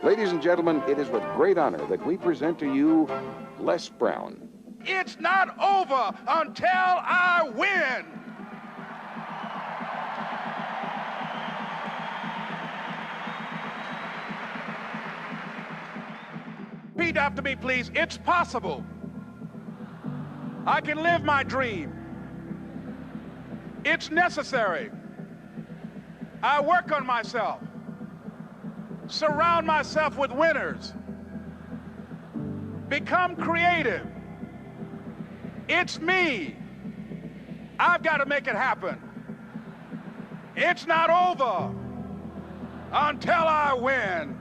Ladies and gentlemen, it is with great honor that we present to you Les Brown. It's not over until I win. Repeat after me, please. It's possible. I can live my dream. It's necessary. I work on myself. Surround myself with winners. Become creative. It's me. I've got to make it happen. It's not over until I win.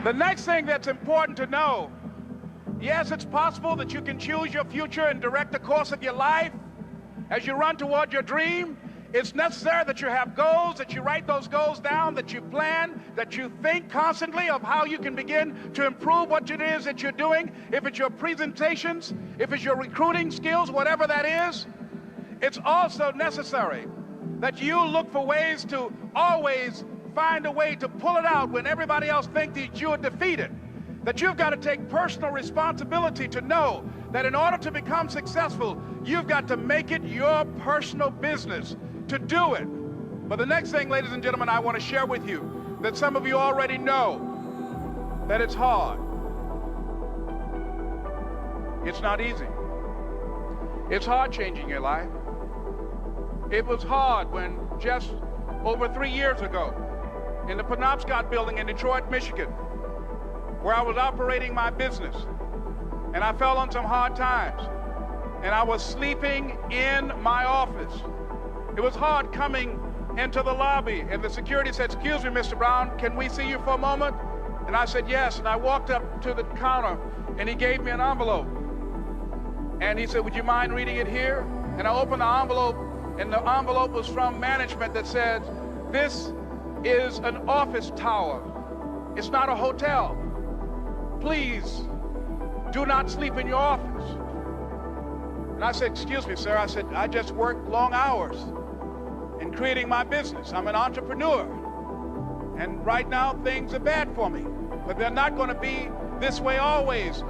The next thing that's important to know, yes, it's possible that you can choose your future and direct the course of your life as you run toward your dream. It's necessary that you have goals, that you write those goals down, that you plan, that you think constantly of how you can begin to improve what it is that you're doing. If it's your presentations, if it's your recruiting skills, whatever that is, it's also necessary that you look for ways to always find a way to pull it out when everybody else thinks that you're defeated. That you've got to take personal responsibility to know that in order to become successful, you've got to make it your personal business to do it. But the next thing, ladies and gentlemen, I want to share with you that some of you already know that it's hard. It's not easy. It's hard changing your life. It was hard when just over 3 years ago, in the Penobscot building in Detroit, Michigan, where I was operating my business, and I fell on some hard times, and I was sleeping in my office. It was hard coming into the lobby, and the security said, "Excuse me, Mr. Brown, can we see you for a moment?" And I said, "Yes," and I walked up to the counter, and he gave me an envelope. And he said, "Would you mind reading it here?" And I opened the envelope, and the envelope was from management that said, "This is an office tower. It's not a hotel. Please do not sleep in your office." And I said, "Excuse me, sir." I said, "I just work long hours in creating my business. I'm an entrepreneur. And right now things are bad for me, but they're not going to be this way always.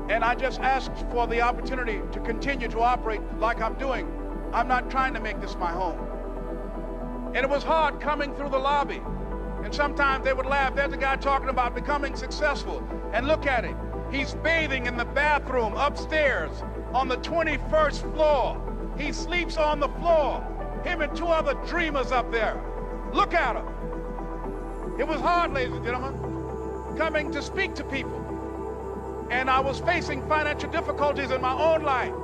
And I just asked for the opportunity to continue to operate like I'm doing. I'm not trying to make this my home." And it was hard coming through the lobby. And sometimes they would laugh. There's a guy talking about becoming successful. And look at him. He's bathing in the bathroom upstairs on the 21st floor. He sleeps on the floor. Him and 2 other dreamers up there. Look at him. It was hard, ladies and gentlemen, coming to speak to people. And I was facing financial difficulties in my own life.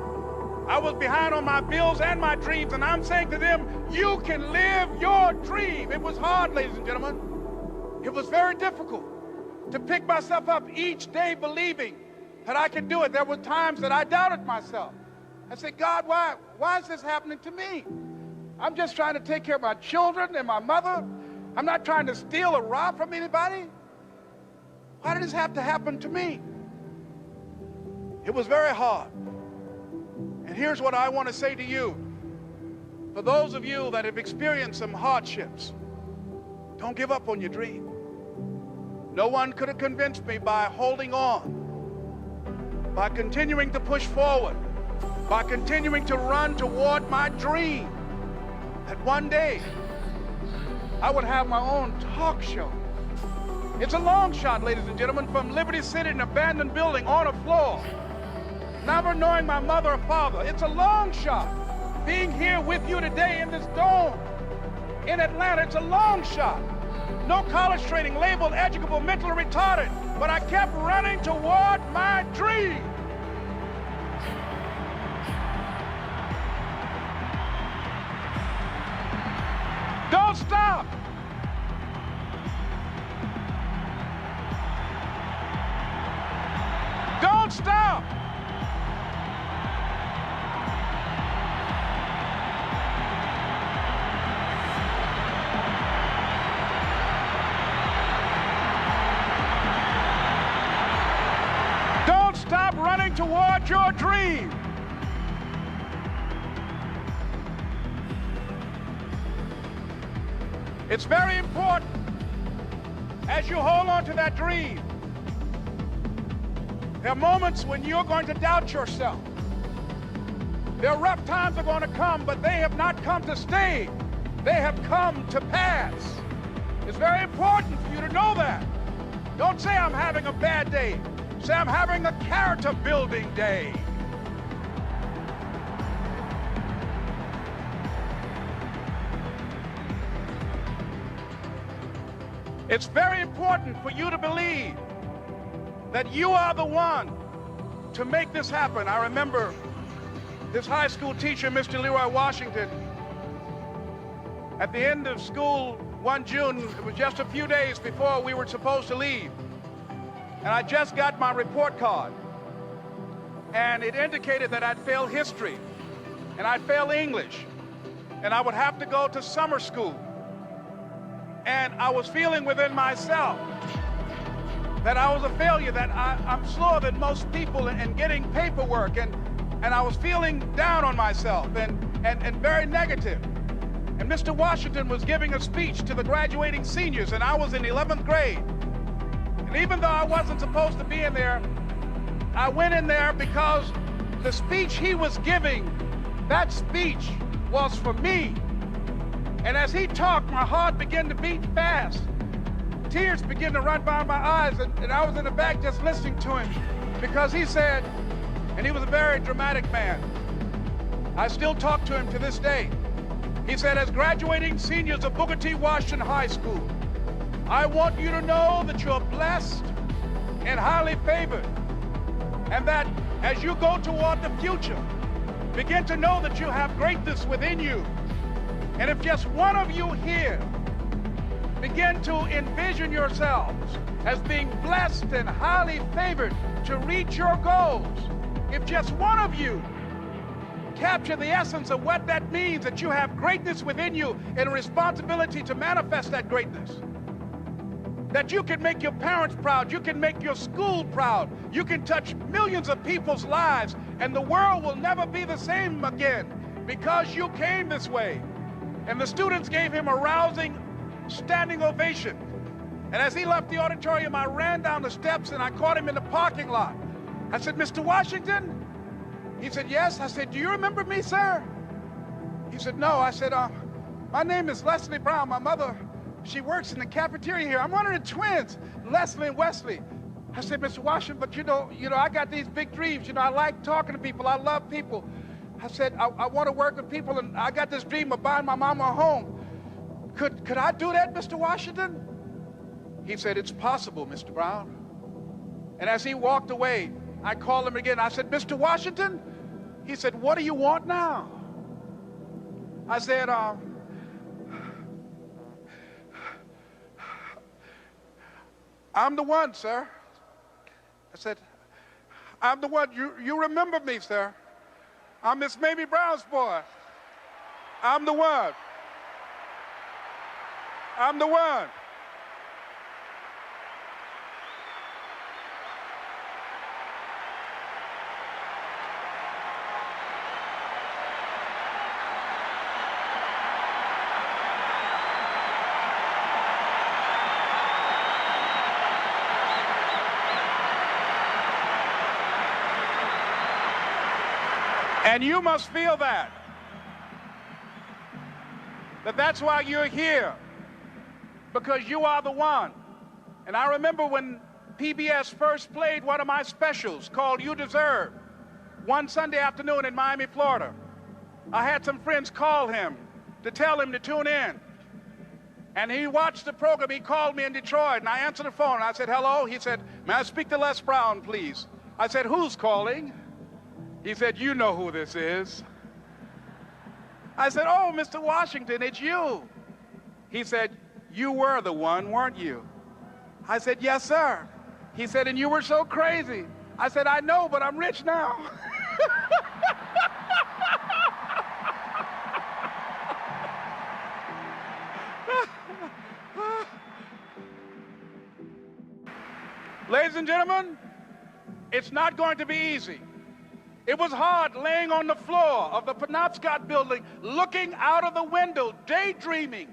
I was behind on my bills and my dreams, and I'm saying to them, you can live your dream. It was hard, ladies and gentlemen. It was very difficult to pick myself up each day believing that I could do it. There were times that I doubted myself. I said, "God, why is this happening to me? I'm just trying to take care of my children and my mother. I'm not trying to steal or rob from anybody. Why did this have to happen to me?" It was very hard. And here's what I want to say to you. For those of you that have experienced some hardships, don't give up on your dream. No one could have convinced me by holding on, by continuing to push forward, by continuing to run toward my dream, that one day I would have my own talk show. It's a long shot, ladies and gentlemen, from Liberty City, an abandoned building on a floor, never knowing my mother or father. It's a long shot. Being here with you today in this dome in Atlanta, it's a long shot. No college training, labeled educable, mentally retarded, but I kept running toward my dream. Don't stop. Don't stop. Don't stop going toward your dream. It's very important as you hold on to that dream. There are moments when you're going to doubt yourself. There are rough times are going to come, but they have not come to stay. They have come to pass. It's very important for you to know that. Don't say I'm having a bad day. Say I'm having a character building day. It's very important for you to believe that you are the one to make this happen. I remember this high school teacher, Mr. Leroy Washington, at the end of school one June, it was just a few days before we were supposed to leave, and I just got my report card, and it indicated that I'd failed history, and I'd failed English, and I would have to go to summer school. And I was feeling within myself that I was a failure, that I'm slower than most people in getting paperwork, and I was feeling down on myself and very negative. And Mr. Washington was giving a speech to the graduating seniors, and I was in 11th grade. And even though I wasn't supposed to be in there, I went in there because the speech he was giving, that speech was for me. And as he talked, my heart began to beat fast. Tears began to run by my eyes, and I was in the back just listening to him because he said, and he was a very dramatic man. I still talk to him to this day. He said, as graduating seniors of Booker T. Washington High School, I want you to know that you're blessed and highly favored, and that as you go toward the future, begin to know that you have greatness within you. And if just one of you here begin to envision yourselves as being blessed and highly favored to reach your goals, if just one of you capture the essence of what that means, that you have greatness within you and a responsibility to manifest that greatness, that you can make your parents proud, you can make your school proud, you can touch millions of people's lives, and the world will never be the same again because you came this way. And the students gave him a rousing standing ovation. And as he left the auditorium, I ran down the steps and I caught him in the parking lot. I said, Mr. Washington? He said, yes. I said, do you remember me, sir? He said, no. I said, my name is Leslie Brown. My mother, she works in the cafeteria here. I'm one of the twins, Leslie and Wesley. I said, Mr. Washington, but you know, I got these big dreams. I like talking to people. I love people. I said, I want to work with people, and I got this dream of buying my mama a home. Could I do that, Mr. Washington? He said, it's possible, Mr. Brown. And as he walked away, I called him again. I said, Mr. Washington? He said, what do you want now? I said, I'm the one, sir. I said, I'm the one. You remember me, sir. I'm Miss Mamie Brown's boy. I'm the one. I'm the one. And you must feel that that's why you're here, because you are the one. And I remember when PBS first played one of my specials called You Deserve, one Sunday afternoon in Miami, Florida. I had some friends call him to tell him to tune in. And he watched the program. He called me in Detroit, and I answered the phone. And I said, hello. He said, may I speak to Les Brown, please? I said, who's calling? He said, you know who this is. I said, oh, Mr. Washington, it's you. He said, you were the one, weren't you? I said, yes, sir. He said, and you were so crazy. I said, I know, but I'm rich now. Ladies and gentlemen, It's not going to be easy. It was hard laying on the floor of the Penobscot building, looking out of the window, daydreaming,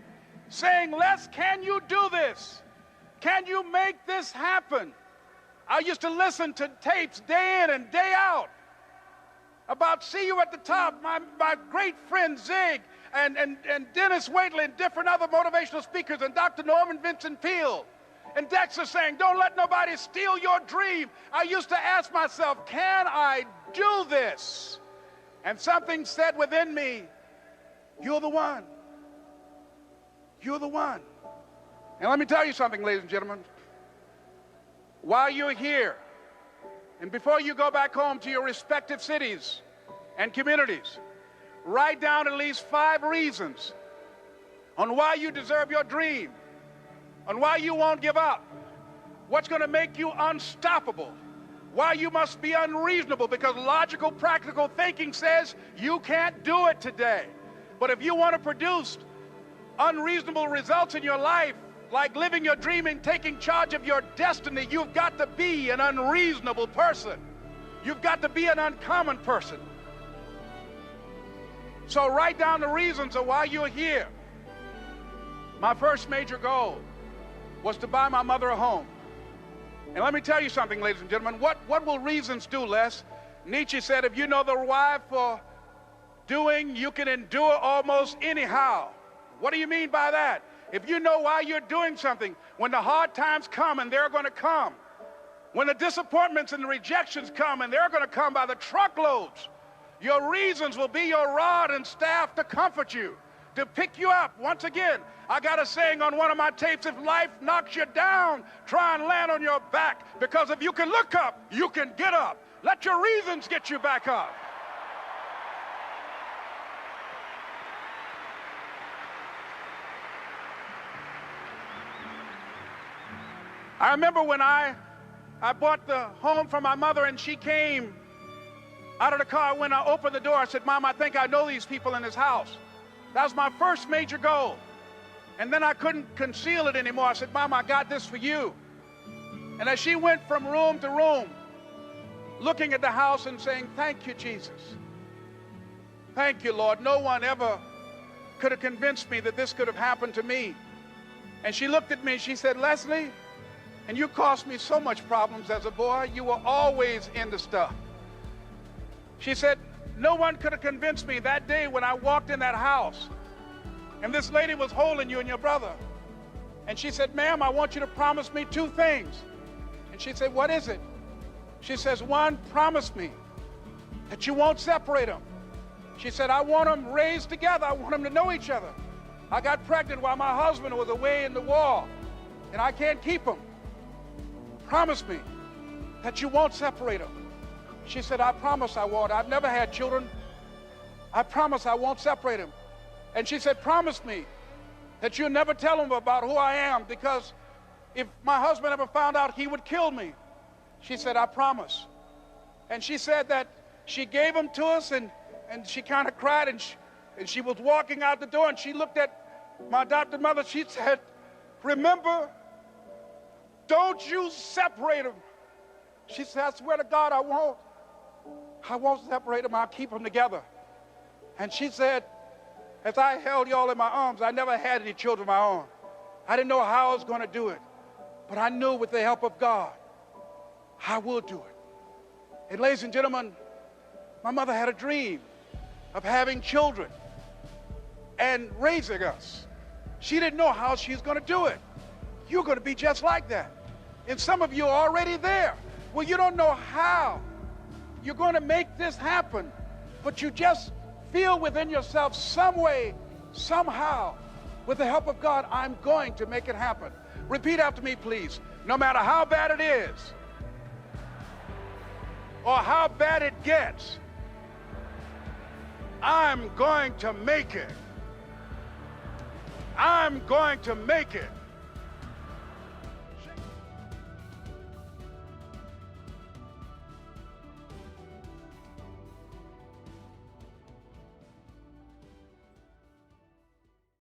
saying, Les, can you do this? Can you make this happen? I used to listen to tapes day in and day out about See You at the Top, my great friend Zig and Dennis Waitley and different other motivational speakers and Dr. Norman Vincent Peale and Dexter saying, don't let nobody steal your dream. I used to ask myself, can I do this? And something said within me, you're the one. You're the one. And let me tell you something, ladies and gentlemen. While you're here, and before you go back home to your respective cities and communities, write down at least 5 reasons on why you deserve your dream, on why you won't give up, what's going to make you unstoppable, why you must be unreasonable, because logical, practical thinking says you can't do it today. But if you want to produce unreasonable results in your life, like living your dream and taking charge of your destiny, you've got to be an unreasonable person. You've got to be an uncommon person. So write down the reasons of why you're here. My first major goal was to buy my mother a home. And let me tell you something, ladies and gentlemen. What will reasons do, Les? Nietzsche said, if you know the why for doing, you can endure almost anyhow. What do you mean by that? If you know why you're doing something, when the hard times come, and they're going to come, when the disappointments and the rejections come, and they're going to come by the truckloads, your reasons will be your rod and staff to comfort you, to pick you up. Once again, I got a saying on one of my tapes, if life knocks you down, try and land on your back, because if you can look up, you can get up. Let your reasons get you back up. I remember when I bought the home for my mother, and she came out of the car. When I opened the door, I said, Mom, I think I know these people in this house. That was my first major goal. And then I couldn't conceal it anymore. I said, Mom, I got this for you. And as she went from room to room, looking at the house and saying, thank you, Jesus. Thank you, Lord. No one ever could have convinced me that this could have happened to me. And she looked at me, she said, Leslie, and you caused me so much problems as a boy. You were always into stuff. She said, no one could have convinced me that day when I walked in that house and this lady was holding you and your brother. And she said, ma'am, I want you to promise me 2 things. And she said, what is it? She says, 1, promise me that you won't separate them. She said, I want them raised together. I want them to know each other. I got pregnant while my husband was away in the war, and I can't keep them. Promise me that you won't separate them. She said, I promise I won't. I've never had children. I promise I won't separate them. And she said, promise me that you'll never tell them about who I am, because if my husband ever found out, he would kill me. She said, I promise. And she said that she gave them to us, and she kind of cried, and she was walking out the door, and she looked at my adopted mother. She said, remember, don't you separate them. She said, I swear to God, I won't separate them. I'll keep them together. And she said, as I held y'all in my arms, I never had any children of my own. I didn't know how I was going to do it, but I knew with the help of God, I will do it. And ladies and gentlemen, my mother had a dream of having children and raising us. She didn't know how she was going to do it. You're going to be just like that. And some of you are already there. Well, you don't know how you're going to make this happen, but you just feel within yourself some way, somehow, with the help of God, I'm going to make it happen. Repeat after me, please. No matter how bad it is or how bad it gets, I'm going to make it. I'm going to make it.